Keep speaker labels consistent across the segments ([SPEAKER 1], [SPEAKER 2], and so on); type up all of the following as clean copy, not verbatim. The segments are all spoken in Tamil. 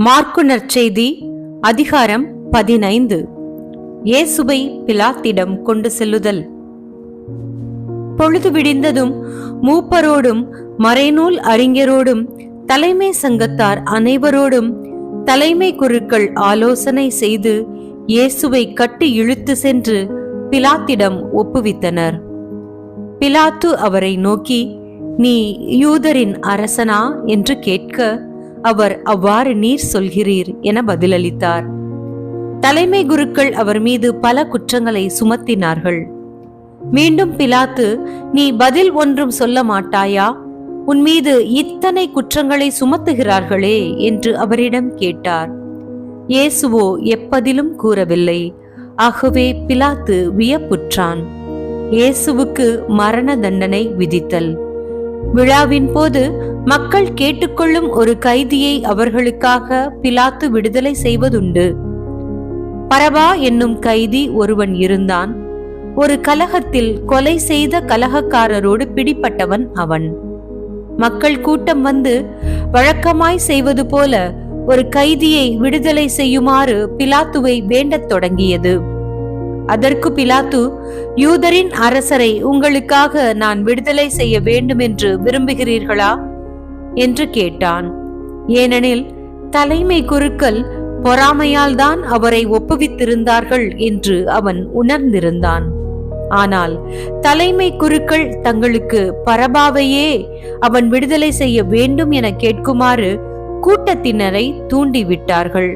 [SPEAKER 1] மாற்கு நற்செய்தி அதிகாரம் 15. இயேசுவை பிலாத்திடம் கொண்டு செல்லுதல். பொழுது விடிந்ததும் மூப்பரோடும் மறைநூல் அறிஞரோடும் தலைமை சங்கத்தார் அனைவரோடும் தலைமை குருக்கள் ஆலோசனை செய்து இயேசுவை கட்டி இழுத்து சென்று பிலாத்திடம் ஒப்புவித்தனர். பிலாத்து அவரை நோக்கி, நீ யூதரின் அரசனா என்று கேட்க, அவர் அவ்வாறு நீர் சொல்கிறீர் என பதிலளித்தார். தலைமை குருக்கள் அவர் மீது பல குற்றங்களை சுமத்தினார்கள். மீண்டும் பிலாத்து, நீ பதில் ஒன்றும் சொல்ல மாட்டாயா? உன் மீது இத்தனை குற்றங்களை சுமத்துகிறார்களே என்று அவரிடம் கேட்டார். இயேசுவோ எப்பதிலும் கூறவில்லை. ஆகவே பிலாத்து வியப்புற்றான். இயேசுவுக்கு மரண தண்டனை விதித்தல். விழாவின் போது மக்கள் கேட்டுக்கொள்ளும் ஒரு கைதியை அவர்களுக்காக பிலாத்து விடுதலை செய்வதுண்டு. பரபா என்னும் கைதி ஒருவன் இருந்தான். ஒரு கலகத்தில் கொலை செய்த கலகக்காரரோடு பிடிப்பட்டவன் அவன். மக்கள் கூட்டம் வந்து வழக்கமாய் செய்வது போல ஒரு கைதியை விடுதலை செய்யுமாறு பிலாத்துவை வேண்டத் தொடங்கியது. அதற்கு பிலாத்து, யூதரின் அரசரை உங்களுக்காக நான் விடுதலை செய்ய வேண்டும் என்று விரும்புகிறீர்களா என்று கேட்டான். ஏனெனில் தலைமை குருக்கள் பொறாமையால் தான் அவரை ஒப்புவித்திருந்தார்கள் என்று அவன் உணர்ந்திருந்தான். ஆனால் தலைமை குருக்கள் தங்களுக்கு பரபாவையே அவன் விடுதலை செய்ய வேண்டும் என கேட்குமாறு கூட்டத்தினரை தூண்டிவிட்டார்கள்.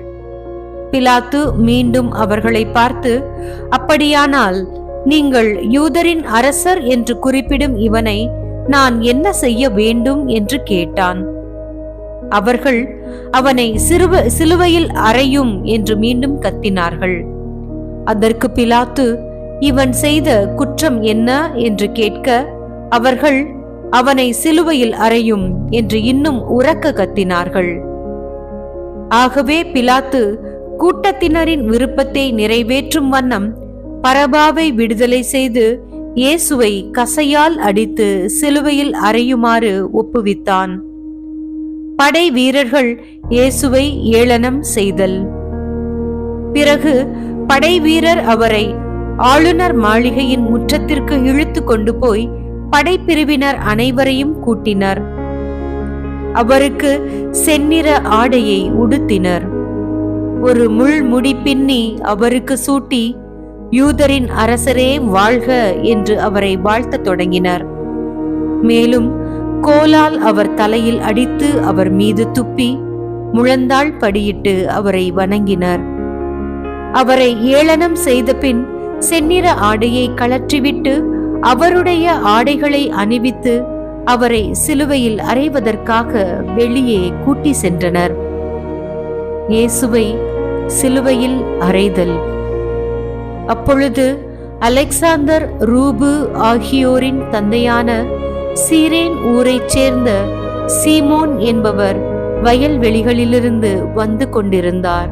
[SPEAKER 1] பிலாத்து மீண்டும் அவர்களை பார்த்து, அப்படியானால் நீங்கள் யூதரின் அரசர் என்று குறிப்பிடும் இவனை நான் என்ன செய்ய வேண்டும் என்று கேட்டான். அவர்கள், அவனை சிலுவையில் அறையும் என்று மீண்டும் கத்தினார்கள். அதற்கு பிலாத்து, இவன் செய்த குற்றம் என்ன என்று கேட்க, அவர்கள், அவனை சிலுவையில் அறையும் என்று இன்னும் உரக்க கத்தினார்கள். ஆகவே பிலாத்து கூட்டத்தினரின் விருப்பத்தை நிறைவேற்றும் வண்ணம் பரபாவை விடுதலை செய்து இயேசுவை கசையால் அடித்து சிலுவையில் அறையுமாறு ஒப்புவித்தான். படை வீரர்கள் இயேசுவை ஏளனம் செய்தல். பிறகு படை வீரர் அவரை ஆளுநர் மாளிகையின் முற்றத்திற்கு இழுத்து கொண்டு போய் படைப்பிரிவினர் அனைவரையும் கூட்டினர். அவருக்கு செந்நிற ஆடையை உடுத்தினர். ஒரு முள்முடி பின்னி அவருக்கு சூட்டி, யூதரின் அரசரே வாழ்க என்று அவரை வாழ்த்தத் தொடங்கினர். மேலும் கோலால் அவர் தலையில் அடித்து அவர் மீது துப்பி முழந்தாள் படியிட்டு அவரை வணங்கினர். அவரை ஏளனம் செய்த பின் செந்நிற ஆடையை கழற்றிவிட்டு அவருடைய ஆடைகளை அணிவித்து அவரை சிலுவையில் அறைவதற்காக வெளியே கூட்டி சென்றனர். இயேசுவை சிலுவையில் அறைதல். அப்பொழுது அலெக்சாந்தர் ரூபு ஆகியோரின் தந்தையான சீரேன் ஊரைச் சேர்ந்த சீமோன் என்பவர் வயல்வெளிகளிலிருந்து வந்து கொண்டிருந்தார்.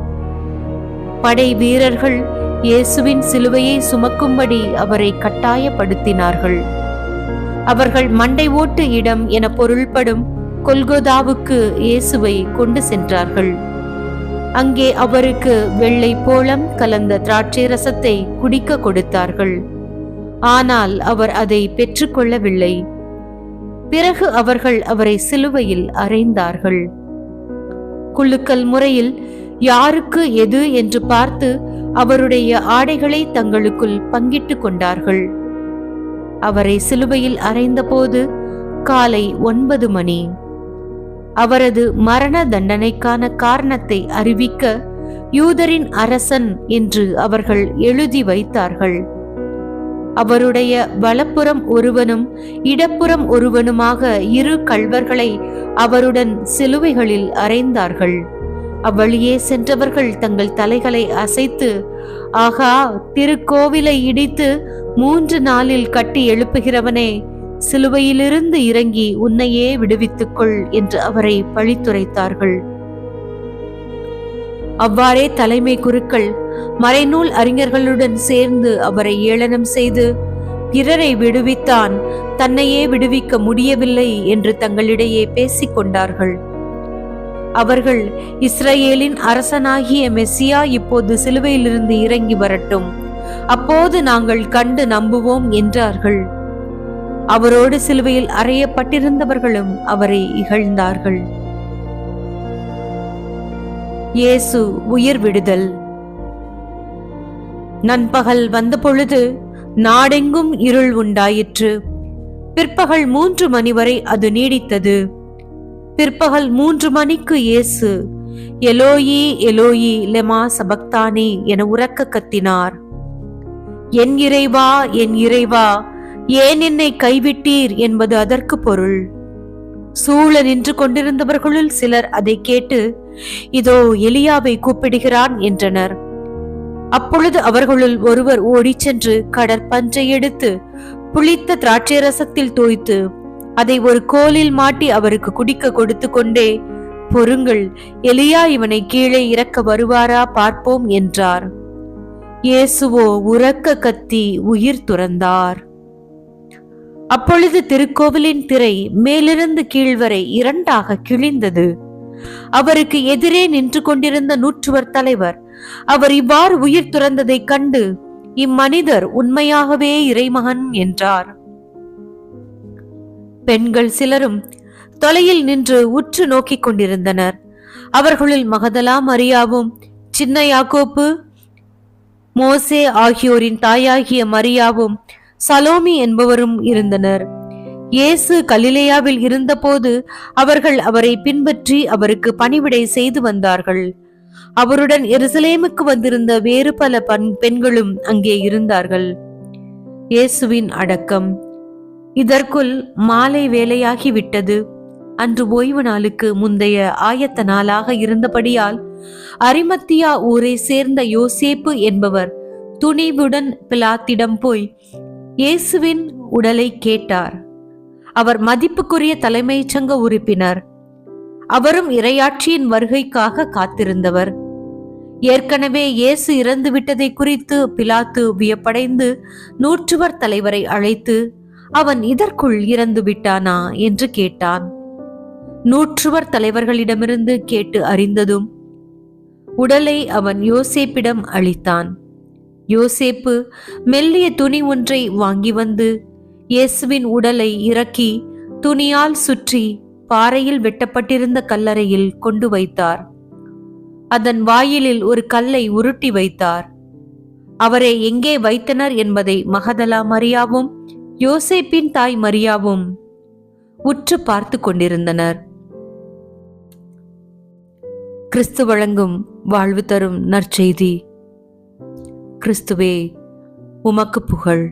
[SPEAKER 1] படை வீரர்கள் இயேசுவின் சிலுவையை சுமக்கும்படி அவரை கட்டாயப்படுத்தினார்கள். அவர்கள் மண்டை ஓட்டு இடம் என பொருள்படும் கொல்கோதாவுக்கு இயேசுவை கொண்டு சென்றார்கள். அங்கே அவருக்கு வெள்ளை போளம் கலந்த திராட்சை ரசத்தை குடிக்க கொடுத்தார்கள். ஆனால் அவர் அதை பெற்றுக்கொள்ளவில்லை. பிறகு அவர்கள் அவரை சிலுவையில் அறைந்தார்கள். குலுக்கல் முறையில் யாருக்கு எது என்று பார்த்து அவருடைய ஆடைகளை தங்களுக்குள் பங்கிட்டு கொண்டார்கள். அவரை சிலுவையில் அறைந்தபோது காலை 9 மணி. அவரது மரண தண்டனைக்கான காரணத்தை அறிவிக்க யூதரின் அரசன் என்று அவர்கள் எழுதி வைத்தார்கள். அவருடைய வலப்புறம் ஒருவனும் இடப்புறம் ஒருவனுமாக 2 கள்வர்களை அவருடன் சிலுவைகளில் அறைந்தார்கள். அவ்வழியே சென்றவர்கள் தங்கள் தலைகளை அசைத்து, ஆகா, திருக்கோவிலை இடித்து 3 நாளில் கட்டி எழுப்புகிறவனே, சிலுவையிலிருந்து இறங்கி உன்னையே விடுவித்துக்கொள் என்று அவரை பழித்துரைத்தார்கள். அவ்வாறே தலைமை குருக்கள் மறைநூல் அறிஞர்களுடன் சேர்ந்து அவரை ஏளனம் செய்து, பிறரை விடுவித்தான், தன்னையே விடுவிக்க முடியவில்லை என்று தங்களிடையே பேசிக் கொண்டார்கள். அவர்கள், இஸ்ரவேலின் அரசனாகிய மெசியா இப்போது சிலுவையிலிருந்து இறங்கி வரட்டும், அப்போது நாங்கள் கண்டு நம்புவோம் என்றார்கள். அவரோடு சிலுவையில் அறையப்பட்டிருந்தவர்களும் அவரை இகழ்ந்தார்கள். இயேசு உயிர் விடுதல். நண்பகல் வந்த பொழுது நாடெங்கும் இருள் உண்டாயிற்று. பிற்பகல் 3 மணி வரை அது நீடித்தது. பிற்பகல் 3 மணிக்கு இயேசு, எலோயி எலோயி லெமா சபக்தானி என உரக்க கத்தினார். என் இறைவா, என் இறைவா, ஏன் என்னை கைவிட்டீர் என்பது அதற்கு பொருள். சூழ நின்று கொண்டிருந்தவர்களுள் சிலர் அதை கேட்டு, இதோ எலியாவை கூப்பிடுகிறான் என்றனர். அப்பொழுது அவர்களுள் ஒருவர் ஓடிச் சென்று கடற்பஞ்சை எடுத்து புளித்த திராட்சை ரசத்தில் தோய்த்து அதை ஒரு கோலில் மாட்டி அவருக்கு குடிக்க கொடுத்து கொண்டே, பொறுங்கள், எலியா இவனை கீழே இறக்க வருவாரா பார்ப்போம் என்றார். இயேசுவோ உரக்க கத்தி உயிர் துறந்தார். அப்பொழுது திருக்கோவிலின் திரை மேலிருந்து கீழ்வரை 2ஆக கிழிந்தது. அவருக்கு எதிரே நின்று கொண்டிருந்த நூற்றுவர் தலைவர் அவர் இவ்வாறு உயிர் துறந்ததை கண்டு, இம்மனிதர் உண்மையாகவே இறைமகன் என்றார். பெண்கள் சிலரும் தொலையில் நின்று உற்று நோக்கிக் கொண்டிருந்தனர். அவர்களுள் மகதலா மரியாவும், சின்ன யாக்கோப்பு, மோசே ஆகியோரின் தாயாகிய மரியாவும், சலோமி என்பவரும் இருந்தனர். இயேசு கலிலேயாவில் இருந்தபோது அவர்கள் அவரை பின்பற்றி அவருக்கு பணிவிடை செய்து வந்தார்கள். அவருடன் எருசலேமுக்கு வந்திருந்த வேறு பல பெண்களும் அங்கே இருந்தார்கள். இயேசுவின் அடக்கம். இதற்குள் மாலை வேலையாகிவிட்டது. அன்று ஓய்வு நாளுக்கு முந்தைய ஆயத்த நாளாக இருந்தபடியால் அரிமத்தியா ஊரை சேர்ந்த யோசேப்பு என்பவர் துணிவுடன் பிலாத்திடம் போய் இயேசுவின் உடலை கேட்டார். அவர் மதிப்புக்குரிய தலைமைச் சங்க உறுப்பினர். அவரும் இறையாட்சியின் வருகைக்காக காத்திருந்தவர். ஏற்கனவே இயேசு இறந்து விட்டதை குறித்து பிலாத்து வியப்படைந்து நூற்றுவர் தலைவரை அழைத்து, அவன் இதற்குள் இறந்து விட்டானா என்று கேட்டான். நூற்றுவர் தலைவர்களிடமிருந்து கேட்டு அறிந்ததும் உடலை அவன் யோசேப்பிடம் அளித்தான். யோசேப்பு மெல்லிய துணி ஒன்றை வாங்கி வந்து இயேசுவின் உடலை இறக்கி துணியால் சுற்றி பாறையில் வெட்டப்பட்டிருந்த கல்லறையில் கொண்டு வைத்தார். அதன் வாயிலில் ஒரு கல்லை உருட்டி வைத்தார். அவரை எங்கே வைத்தனர் என்பதை மகதலா மரியாவும் யோசேப்பின் தாய் மரியாவும் உற்று பார்த்து கொண்டிருந்தனர். கிறிஸ்து வழங்கும் வாழ்வு தரும் நற்செய்தி. கிறிஸ்துவே, உமக்கு புகழ்.